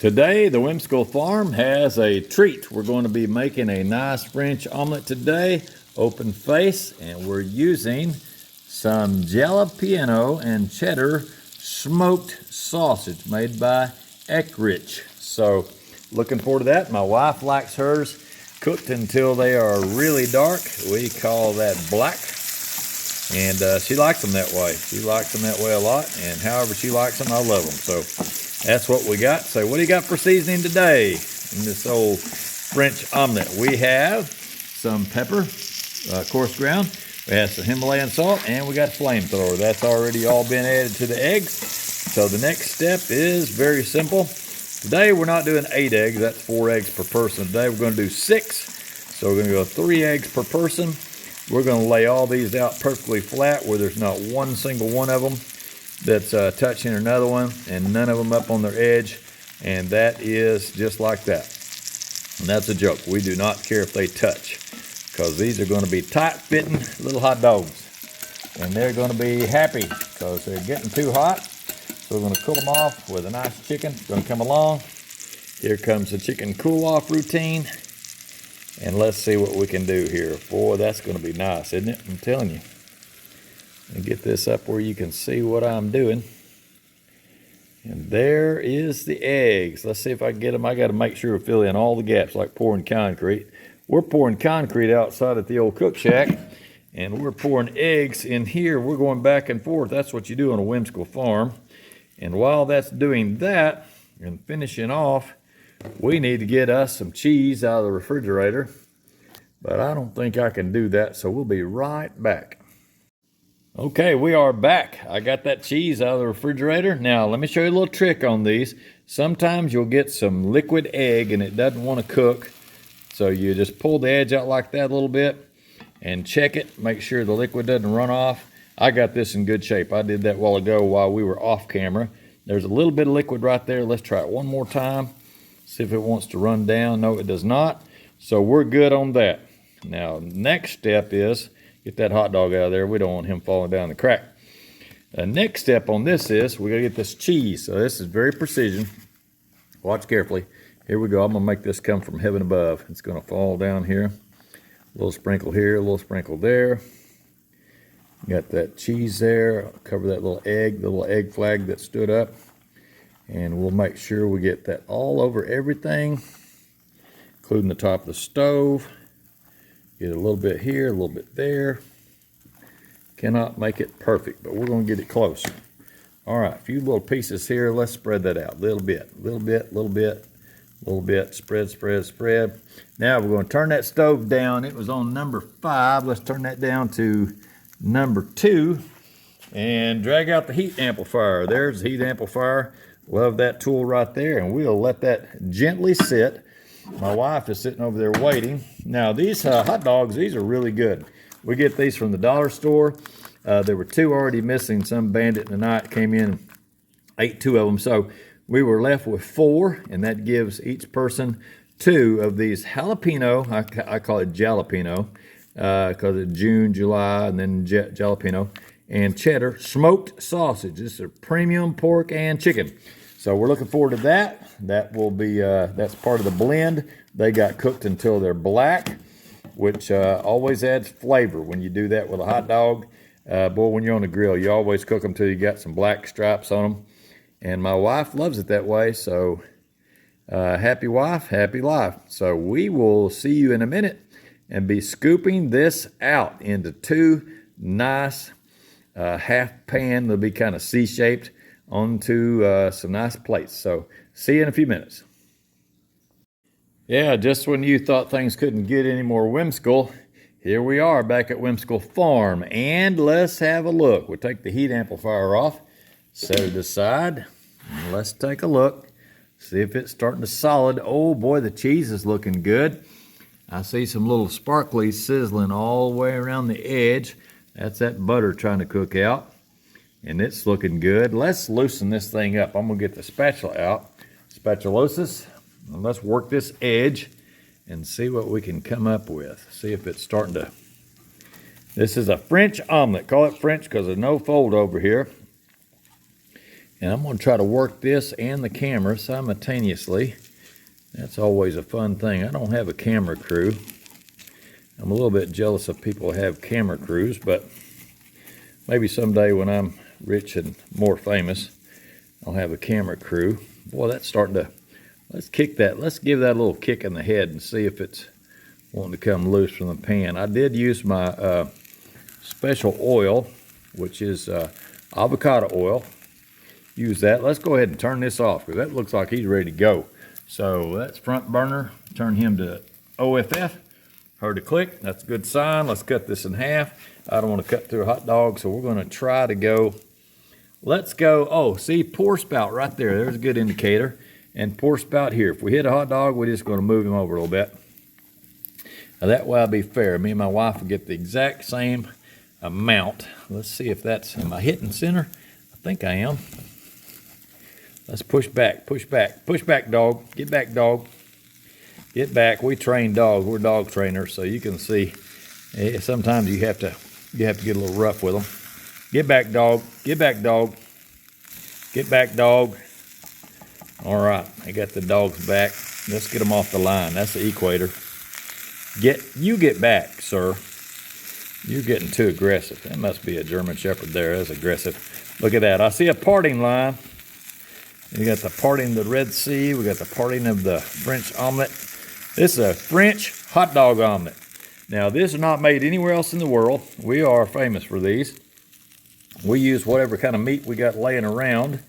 Today, the Whimsical Farm has a treat. We're going to be making a nice French omelet today, open face, and we're using some jalapeno and cheddar smoked sausage made by Eckrich. So, looking forward to that. My wife likes hers cooked until they are really dark. We call that black. And she likes them that way. She likes them that way a lot. And however she likes them, I love them. So that's what we got. So what do you got for seasoning today in this old French omelet? We have some pepper, coarse ground. We have some Himalayan salt, and we got flamethrower. That's already all been added to the eggs. So the next step is very simple. Today we're not doing 8 eggs. That's 4 eggs per person. Today we're going to do 6. So we're going to go 3 eggs per person. We're going to lay all these out perfectly flat where there's not one single one of them that's touching another one, and none of them up on their edge. And that is just like that. And that's a joke. We do not care if they touch, because these are going to be tight-fitting little hot dogs. And they're going to be happy because they're getting too hot. So we're going to cool them off with a nice chicken. It's going to come along. Here comes the chicken cool-off routine. And let's see what we can do here. Boy, that's going to be nice, isn't it? I'm telling you. Let me get this up where you can see what I'm doing. And there is the eggs. Let's see if I can get them. I got to make sure to fill in all the gaps like pouring concrete. We're pouring concrete outside at the old cook shack. And we're pouring eggs in here. We're going back and forth. That's what you do on a whimsical farm. And while that's doing that and finishing off, we need to get us some cheese out of the refrigerator, but I don't think I can do that, so we'll be right back. Okay, we are back. I got that cheese out of the refrigerator. Now, let me show you a little trick on these. Sometimes you'll get some liquid egg and it doesn't want to cook, so you just pull the edge out like that a little bit and check it. Make sure the liquid doesn't run off. I got this in good shape. I did that a while ago while we were off camera. There's a little bit of liquid right there. Let's try it one more time. See if it wants to run down. No, it does not. So we're good on that. Now, next step is get that hot dog out of there. We don't want him falling down the crack. The next step on this is we got to get this cheese. So this is very precision. Watch carefully. Here we go. I'm going to make this come from heaven above. It's going to fall down here. A little sprinkle here, a little sprinkle there. Got that cheese there. I'll cover that little egg, the little egg flag that stood up. And we'll make sure we get that all over everything, including the top of the stove. Get a little bit here, a little bit there. Cannot make it perfect, but we're going to get it close. All right, a few little pieces here. Let's spread that out. Little bit, little bit, little bit, little bit. Spread, spread, spread. Now we're going to turn that stove down. It was on number 5. Let's turn that down to number 2 and drag out the heat amplifier. There's the heat amplifier. Love that tool right there, and we'll let that gently sit. My wife is sitting over there waiting. Now, these hot dogs, these are really good. We get these from the dollar store. There were 2 already missing. Some bandit in the night came in and ate 2 of them. So we were left with 4, and that gives each person 2 of these jalapeno. I call it jalapeno because it's June, July, and then jalapeno. And cheddar smoked sausage. This is premium pork and chicken. So we're looking forward to that. That will be, that's part of the blend. They got cooked until they're black, which always adds flavor when you do that with a hot dog. Boy, when you're on the grill, you always cook them till you got some black stripes on them. And my wife loves it that way. So happy wife, happy life. So we will see you in a minute and be scooping this out into 2 nice half pan. They'll be kind of C-shaped onto some nice plates. So see you in a few minutes. Yeah, just when you thought things couldn't get any more whimsical, here we are back at Whimsical Farm. And let's have a look. We'll take the heat amplifier off, set it aside, and let's take a look. See if it's starting to solid. Oh boy, the cheese is looking good. I see some little sparklies sizzling all the way around the edge. That's that butter trying to cook out, and it's looking good. Let's loosen this thing up. I'm gonna get the spatula out, spatulosis, and let's work this edge and see what we can come up with. See if it's starting to. This is a French omelet. Call it French because there's no fold over here. And I'm going to try to work this and the camera simultaneously. That's always a fun thing. I don't have a camera crew. I'm a little bit jealous of people who have camera crews, but maybe someday when I'm rich and more famous, I'll have a camera crew. Boy, that's starting to, let's kick that. Let's give that a little kick in the head and see if it's wanting to come loose from the pan. I did use my special oil, which is avocado oil. Use that. Let's go ahead and turn this off because that looks like he's ready to go. So that's front burner. Turn him to OFF. Heard a click. That's a good sign. Let's cut this in half. I don't want to cut through a hot dog, so we're going to try to go. Let's go. Oh, see, pour spout right there. There's a good indicator. And pour spout here. If we hit a hot dog, we're just going to move him over a little bit. Now that way I'll be fair. Me and my wife will get the exact same amount. Let's see if that's, am I hitting center? I think I am. Let's push back, push back, push back, dog. Get back, dog. Get back. We train dogs. We're dog trainers, so you can see. Sometimes you have to get a little rough with them. Get back, dog. Get back, dog. Get back, dog. All right, I got the dogs back. Let's get them off the line. That's the equator. You get back, sir. You're getting too aggressive. That must be a German Shepherd there. That's aggressive. Look at that. I see a parting line. We got the parting of the Red Sea. We got the parting of the French omelet. This is a French hot dog omelet. Now, this is not made anywhere else in the world. We are famous for these. We use whatever kind of meat we got laying around,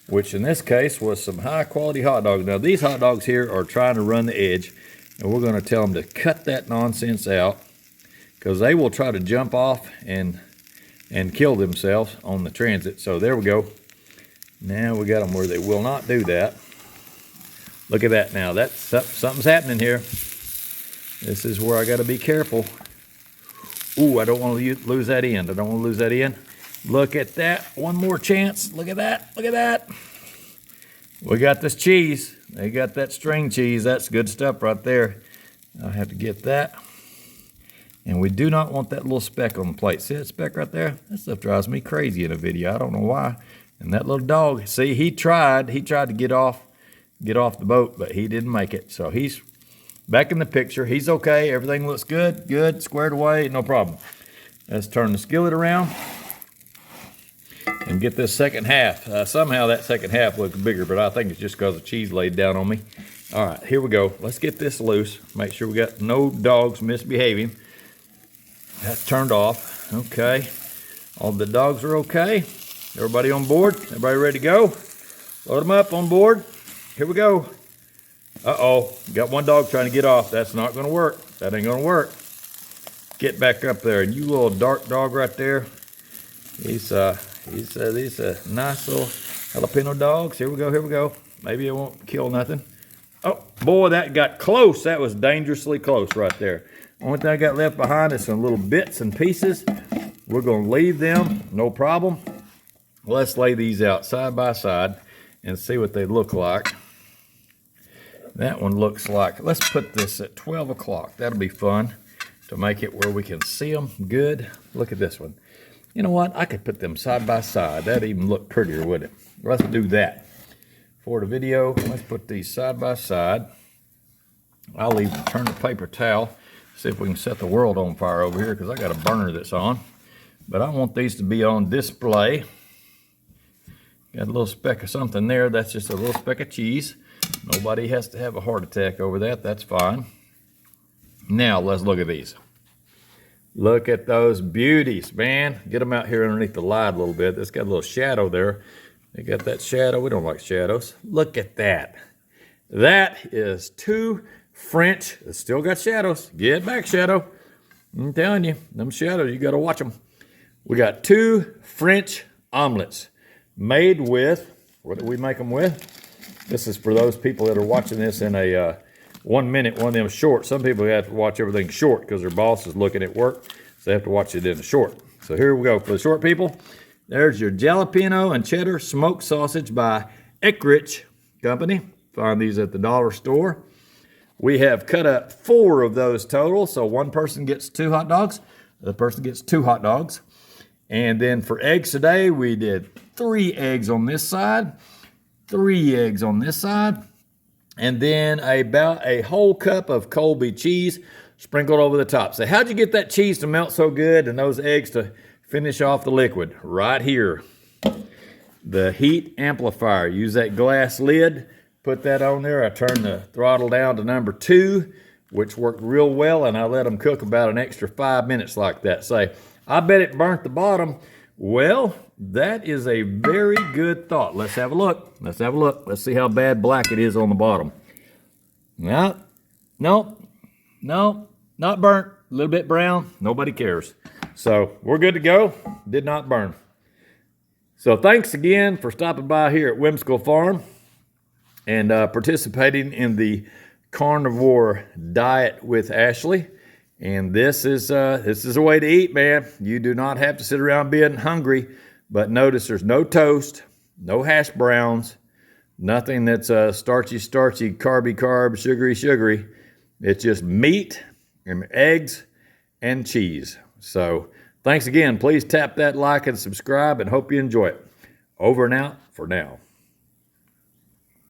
which in this case was some high-quality hot dogs. Now, these hot dogs here are trying to run the edge, and we're going to tell them to cut that nonsense out because they will try to jump off and kill themselves on the transit. So there we go. Now we got them where they will not do that. Look at that now. That's something's happening here. This is where I got to be careful. Ooh, I don't want to lose that end. I don't want to lose that end. Look at that. One more chance. Look at that. Look at that. We got this cheese. They got that string cheese. That's good stuff right there. I have to get that. And we do not want that little speck on the plate. See that speck right there? That stuff drives me crazy in a video. I don't know why. And that little dog, see, he tried to get off the boat, but he didn't make it. So he's back in the picture. He's okay. Everything looks good, squared away, no problem. Let's turn the skillet around and get this second half. Somehow that second half looks bigger, but I think it's just because the cheese laid down on me. All right, here we go. Let's get this loose. Make sure we got no dogs misbehaving. That's turned off. Okay. All the dogs are okay. Everybody on board? Everybody ready to go? Load them up on board. Here we go. Uh-oh. Got one dog trying to get off. That's not going to work. That ain't going to work. Get back up there. And you little dark dog right there. These are nice little jalapeno dogs. Here we go. Here we go. Maybe it won't kill nothing. Oh, boy, that got close. That was dangerously close right there. Only thing I got left behind is some little bits and pieces. We're going to leave them. No problem. Let's lay these out side by side and see what they look like. That one looks like, let's put this at 12 o'clock. That'll be fun to make it where we can see them good. Look at this one. You know what? I could put them side by side. That'd even look prettier, wouldn't it? Let's do that. For the video, let's put these side by side. I'll turn the paper towel, see if we can set the world on fire over here because I got a burner that's on. But I want these to be on display. Got a little speck of something there. That's just a little speck of cheese. Nobody has to have a heart attack over that. That's fine. Now, let's look at these. Look at those beauties, man. Get them out here underneath the light a little bit. It's got a little shadow there. They got that shadow. We don't like shadows. Look at that. That is two French. It's still got shadows. Get back, shadow. I'm telling you, them shadows, you got to watch them. We got two French omelets. Made with, what do we make them with? This is for those people that are watching this in a 1 minute, one of them short. Some people have to watch everything short because their boss is looking at work, so they have to watch it in a short. So here we go. For the short people, there's your jalapeno and cheddar smoked sausage by Eckrich Company. Find these at the dollar store. We have cut up 4 of those total, so one person gets 2 hot dogs, the other person gets 2 hot dogs. And then for eggs today, we did 3 eggs on this side, 3 eggs on this side, and then about a whole cup of Colby cheese sprinkled over the top. So how'd you get that cheese to melt so good and those eggs to finish off the liquid? Right here. The heat amplifier. Use that glass lid, put that on there. I turned the throttle down to number 2, which worked real well, and I let them cook about an extra 5 minutes like that. Say, I bet it burnt the bottom. Well, that is a very good thought. Let's have a look. Let's have a look. Let's see how bad black it is on the bottom. No, no, no, not burnt. A little bit brown. Nobody cares. So we're good to go. Did not burn. So thanks again for stopping by here at Whimsical Farm and participating in the carnivore diet with Ashley. And this is a way to eat, man. You do not have to sit around being hungry. But notice there's no toast, no hash browns, nothing that's starchy, carby, sugary. It's just meat and eggs and cheese. So thanks again. Please tap that like and subscribe, and hope you enjoy it. Over and out for now.